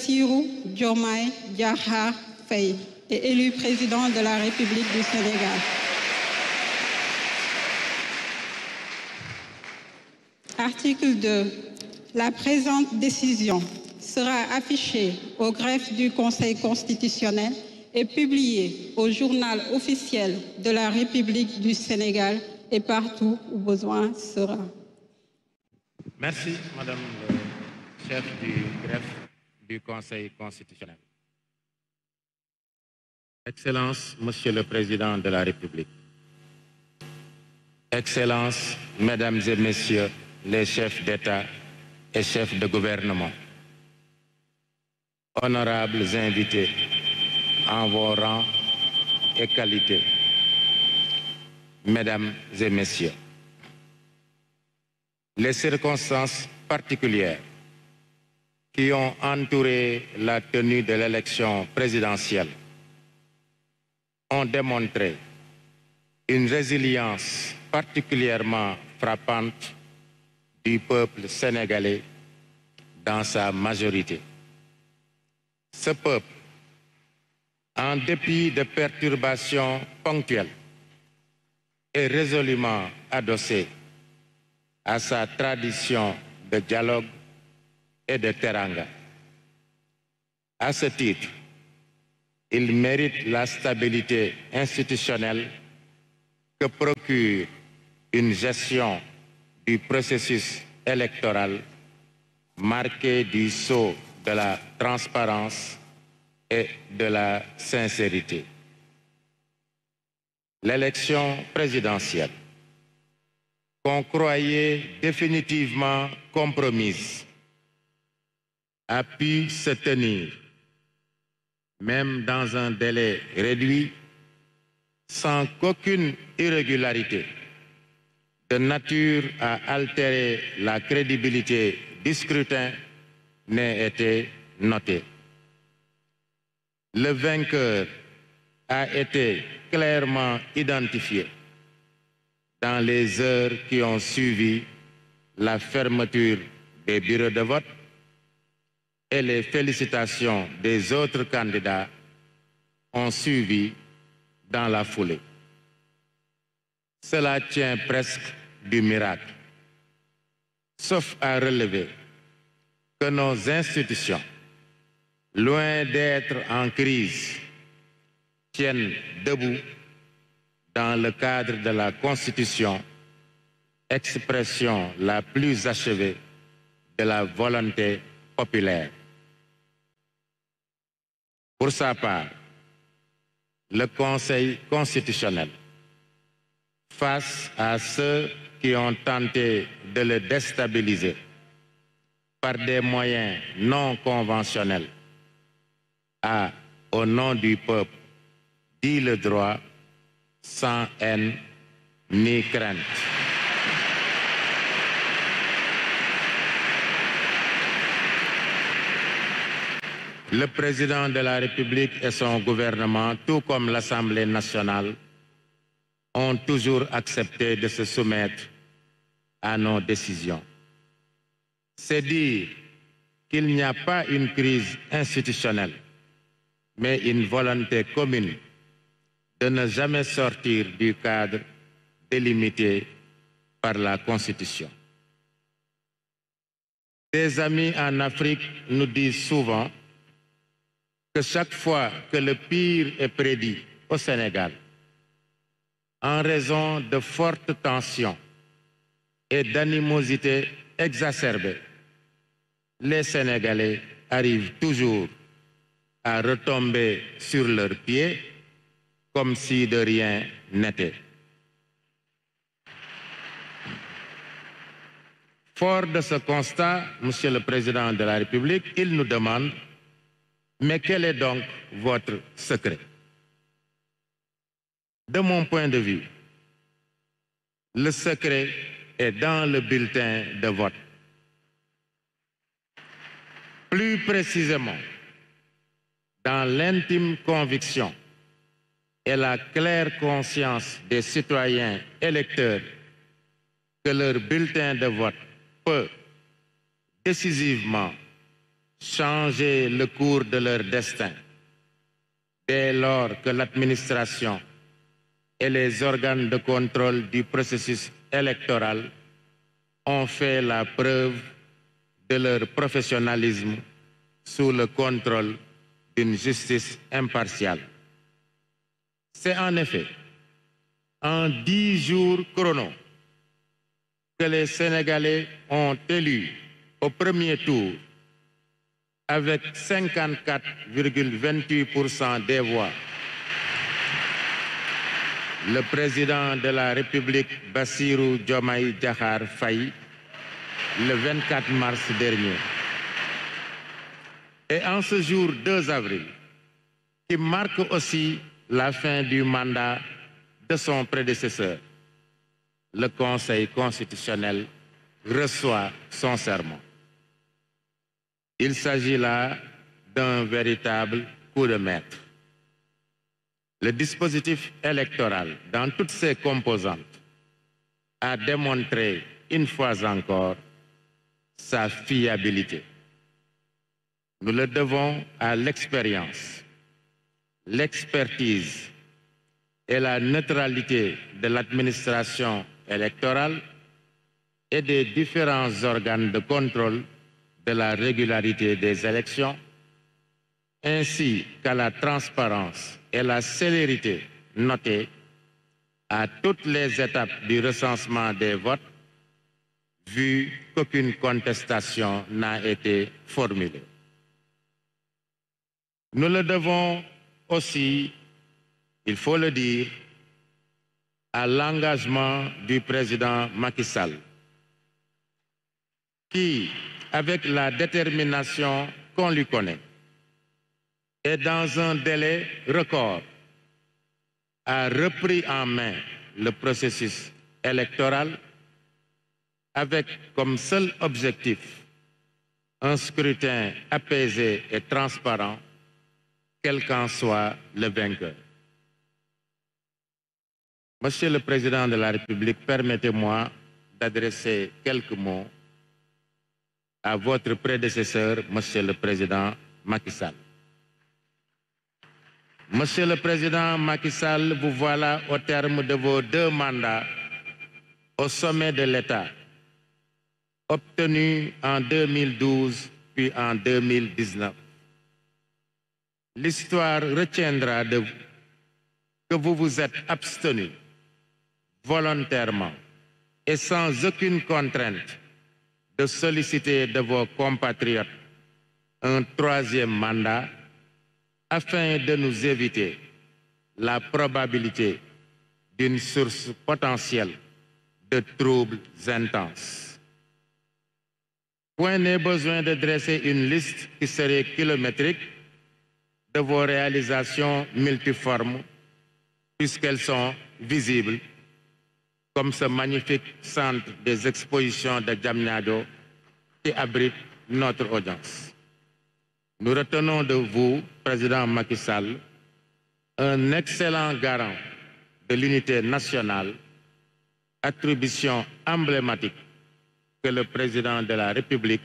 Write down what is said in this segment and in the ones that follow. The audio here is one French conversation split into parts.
Bassirou Diomaye Diakhar Faye est élu président de la République du Sénégal. Article 2. La présente décision sera affichée au greffe du Conseil constitutionnel et publiée au journal officiel de la République du Sénégal et partout où besoin sera. Merci, Madame le chef du greffe du Conseil constitutionnel. Excellences, Monsieur le Président de la République. Excellences, Mesdames et Messieurs les chefs d'État et chefs de gouvernement. Honorables invités en vos rangs et qualités. Mesdames et Messieurs, les circonstances particulières qui ont entouré la tenue de l'élection présidentielle ont démontré une résilience particulièrement frappante du peuple sénégalais dans sa majorité. Ce peuple, en dépit de perturbations ponctuelles, est résolument adossé à sa tradition de dialogue et de teranga. À ce titre, il mérite la stabilité institutionnelle que procure une gestion du processus électoral marquée du sceau de la transparence et de la sincérité. L'élection présidentielle, qu'on croyait définitivement compromise, a pu se tenir, même dans un délai réduit, sans qu'aucune irrégularité de nature à altérer la crédibilité du scrutin n'ait été notée. Le vainqueur a été clairement identifié dans les heures qui ont suivi la fermeture des bureaux de vote et les félicitations des autres candidats ont suivi dans la foulée. Cela tient presque du miracle, sauf à relever que nos institutions, loin d'être en crise, tiennent debout dans le cadre de la Constitution, expression la plus achevée de la volonté populaire. Pour sa part, le Conseil constitutionnel, face à ceux qui ont tenté de le déstabiliser par des moyens non conventionnels, a, au nom du peuple, dit le droit sans haine ni crainte. Le président de la République et son gouvernement, tout comme l'Assemblée nationale, ont toujours accepté de se soumettre à nos décisions. C'est dire qu'il n'y a pas une crise institutionnelle, mais une volonté commune de ne jamais sortir du cadre délimité par la Constitution. Des amis en Afrique nous disent souvent que chaque fois que le pire est prédit au Sénégal, en raison de fortes tensions et d'animosités exacerbées, les Sénégalais arrivent toujours à retomber sur leurs pieds comme si de rien n'était. Fort de ce constat, Monsieur le Président de la République, il nous demande: mais quel est donc votre secret? De mon point de vue, le secret est dans le bulletin de vote. Plus précisément, dans l'intime conviction et la claire conscience des citoyens électeurs que leur bulletin de vote peut décisivement changer le cours de leur destin dès lors que l'administration et les organes de contrôle du processus électoral ont fait la preuve de leur professionnalisme sous le contrôle d'une justice impartiale. C'est en effet en 10 jours chrono que les Sénégalais ont élu au premier tour avec 54,28% des voix le président de la République Bassirou Diomaye Diakhar Faye le 24 mars dernier. Et en ce jour 2 avril, qui marque aussi la fin du mandat de son prédécesseur, le Conseil constitutionnel reçoit son serment. Il s'agit là d'un véritable coup de maître. Le dispositif électoral, dans toutes ses composantes, a démontré une fois encore sa fiabilité. Nous le devons à l'expérience, l'expertise et la neutralité de l'administration électorale et des différents organes de contrôle de la régularité des élections, ainsi qu'à la transparence et la célérité notée à toutes les étapes du recensement des votes, vu qu'aucune contestation n'a été formulée. Nous le devons aussi, il faut le dire, à l'engagement du président Macky Sall, qui, avec la détermination qu'on lui connaît, et dans un délai record, a repris en main le processus électoral avec comme seul objectif un scrutin apaisé et transparent, quel qu'en soit le vainqueur. Monsieur le Président de la République, permettez-moi d'adresser quelques mots à votre prédécesseur, Monsieur le Président Macky Sall. Monsieur le Président Macky Sall, vous voilà au terme de vos 2 mandats au sommet de l'État, obtenus en 2012 puis en 2019. L'histoire retiendra de vous que vous vous êtes abstenu volontairement et sans aucune contrainte de solliciter de vos compatriotes un 3e mandat afin de nous éviter la probabilité d'une source potentielle de troubles intenses. Point n'est besoin de dresser une liste qui serait kilométrique de vos réalisations multiformes, puisqu'elles sont visibles, comme ce magnifique centre des expositions de Diamniadio qui abrite notre audience. Nous retenons de vous, Président Macky Sall, un excellent garant de l'unité nationale, attribution emblématique que le Président de la République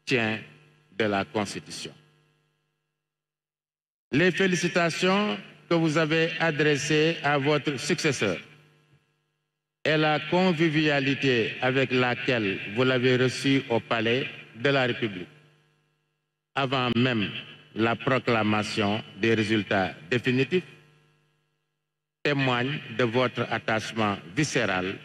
tient de la Constitution. Les félicitations que vous avez adressées à votre successeur et la convivialité avec laquelle vous l'avez reçu au Palais de la République, avant même la proclamation des résultats définitifs, témoignent de votre attachement viscéral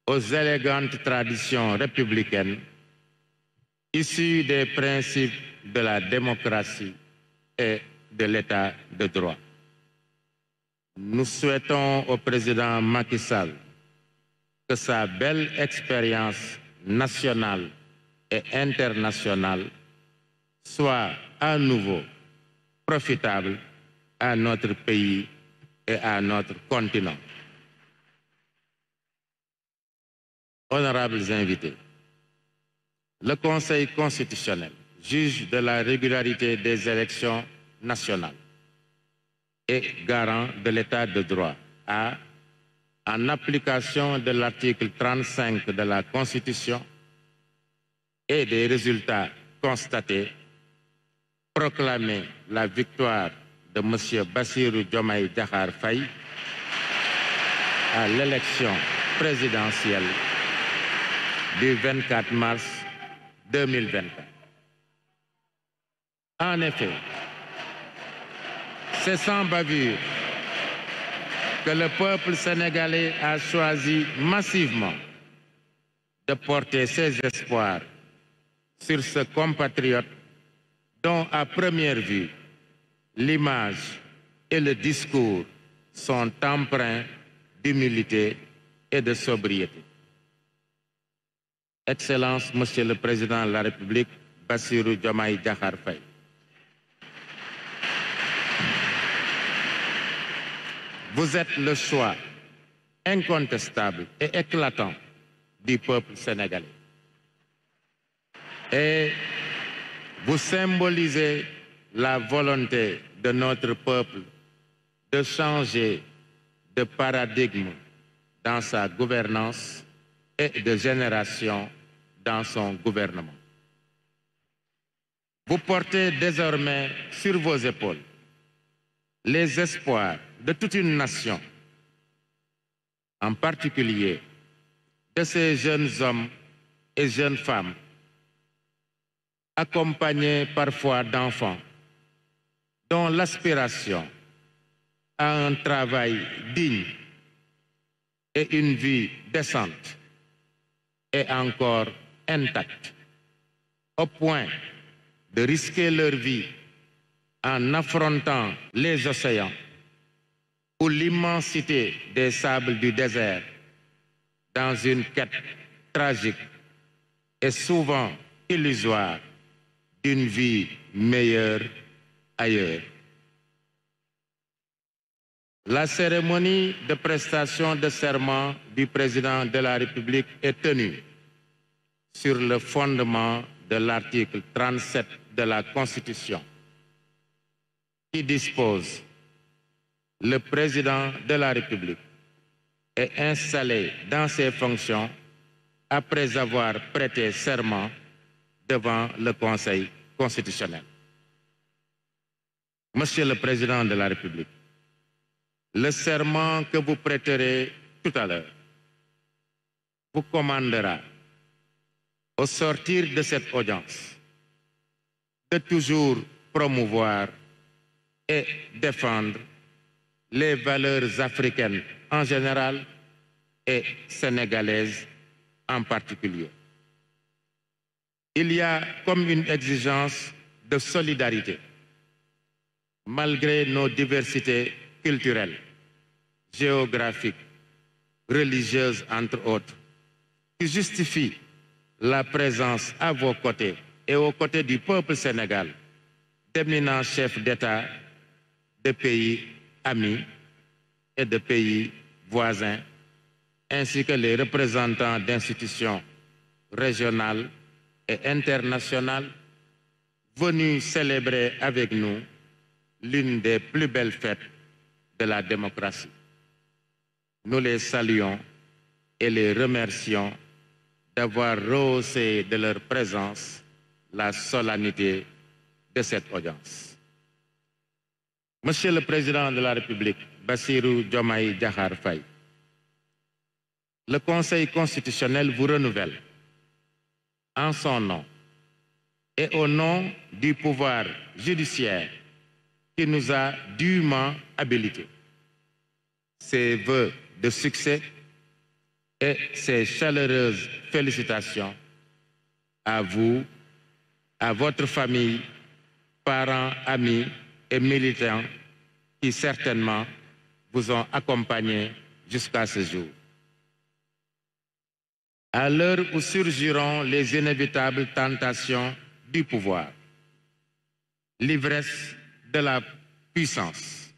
aux élégantes traditions républicaines issues des principes de la démocratie et de l'État de droit. Nous souhaitons au président Macky Sall que sa belle expérience nationale et internationale soit à nouveau profitable à notre pays et à notre continent. Honorables invités, le Conseil constitutionnel, juge de la régularité des élections nationales et garant de l'État de droit, a, en application de l'article 35 de la Constitution et des résultats constaté, proclamer la victoire de M. Bassirou Diomaye Diakhar Faye à l'élection présidentielle du 24 mars 2024. En effet, c'est sans bavure que le peuple sénégalais a choisi massivement de porter ses espoirs sur ce compatriote dont, à première vue, l'image et le discours sont empreints d'humilité et de sobriété. Excellence, Monsieur le Président de la République, Bassirou Diomaye Diakhar Faye. Vous êtes le choix incontestable et éclatant du peuple sénégalais. Et vous symbolisez la volonté de notre peuple de changer de paradigme dans sa gouvernance et de génération dans son gouvernement. Vous portez désormais sur vos épaules les espoirs de toute une nation, en particulier de ces jeunes hommes et jeunes femmes, accompagnés parfois d'enfants, dont l'aspiration à un travail digne et une vie décente est encore intacte, au point de risquer leur vie en affrontant les océans ou l'immensité des sables du désert dans une quête tragique et souvent illusoire d'une vie meilleure ailleurs. La cérémonie de prestation de serment du président de la République est tenue sur le fondement de l'article 37 de la Constitution, qui dispose: le président de la République est installé dans ses fonctions après avoir prêté serment devant le Conseil constitutionnel. Monsieur le Président de la République, le serment que vous prêterez tout à l'heure vous commandera, au sortir de cette audience, de toujours promouvoir et défendre les valeurs africaines en général et sénégalaises en particulier. Il y a comme une exigence de solidarité, malgré nos diversités culturelles, géographiques, religieuses entre autres, qui justifie la présence à vos côtés et aux côtés du peuple sénégal d'éminents chefs d'État de pays amis et de pays voisins, ainsi que les représentants d'institutions régionales et internationales venus célébrer avec nous l'une des plus belles fêtes de la démocratie. Nous les saluons et les remercions d'avoir rehaussé de leur présence la solennité de cette audience. Monsieur le Président de la République, Bassirou Diomaye Diakhar Faye, le Conseil constitutionnel vous renouvelle en son nom et au nom du pouvoir judiciaire qui nous a dûment habilités ses vœux de succès et ses chaleureuses félicitations à vous, à votre famille, parents, amis et militants qui certainement vous ont accompagnés jusqu'à ce jour. À l'heure où surgiront les inévitables tentations du pouvoir, l'ivresse de la puissance,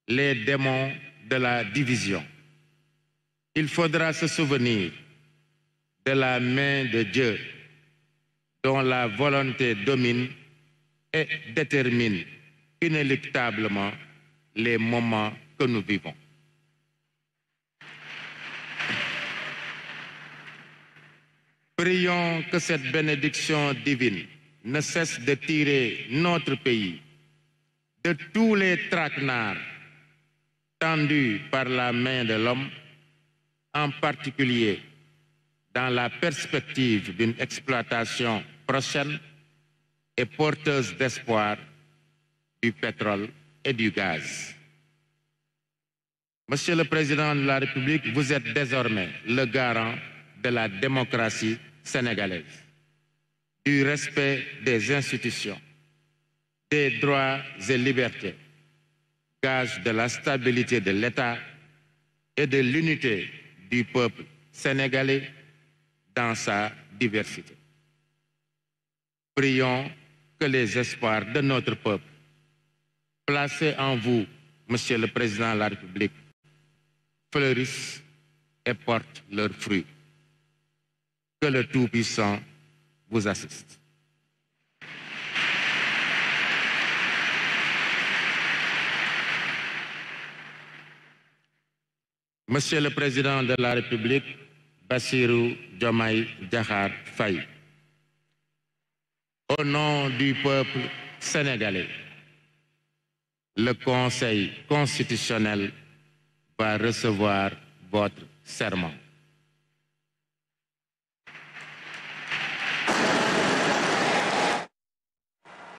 les démons de la division, il faudra se souvenir de la main de Dieu dont la volonté domine et détermine inéluctablement les moments que nous vivons. Prions que cette bénédiction divine ne cesse de tirer notre pays de tous les traquenards tendus par la main de l'homme, en particulier dans la perspective d'une exploitation prochaine et porteuse d'espoir du pétrole et du gaz. Monsieur le Président de la République, vous êtes désormais le garant de la démocratie sénégalaise, du respect des institutions, des droits et libertés, gage de la stabilité de l'État et de l'unité du peuple sénégalais dans sa diversité. Prions que les espoirs de notre peuple, placés en vous, Monsieur le Président de la République, fleurissent et portent leurs fruits. Que le Tout-Puissant vous assiste. Monsieur le Président de la République, Bassirou Diomaye Diakhar Faye, au nom du peuple sénégalais, le Conseil constitutionnel va recevoir votre serment.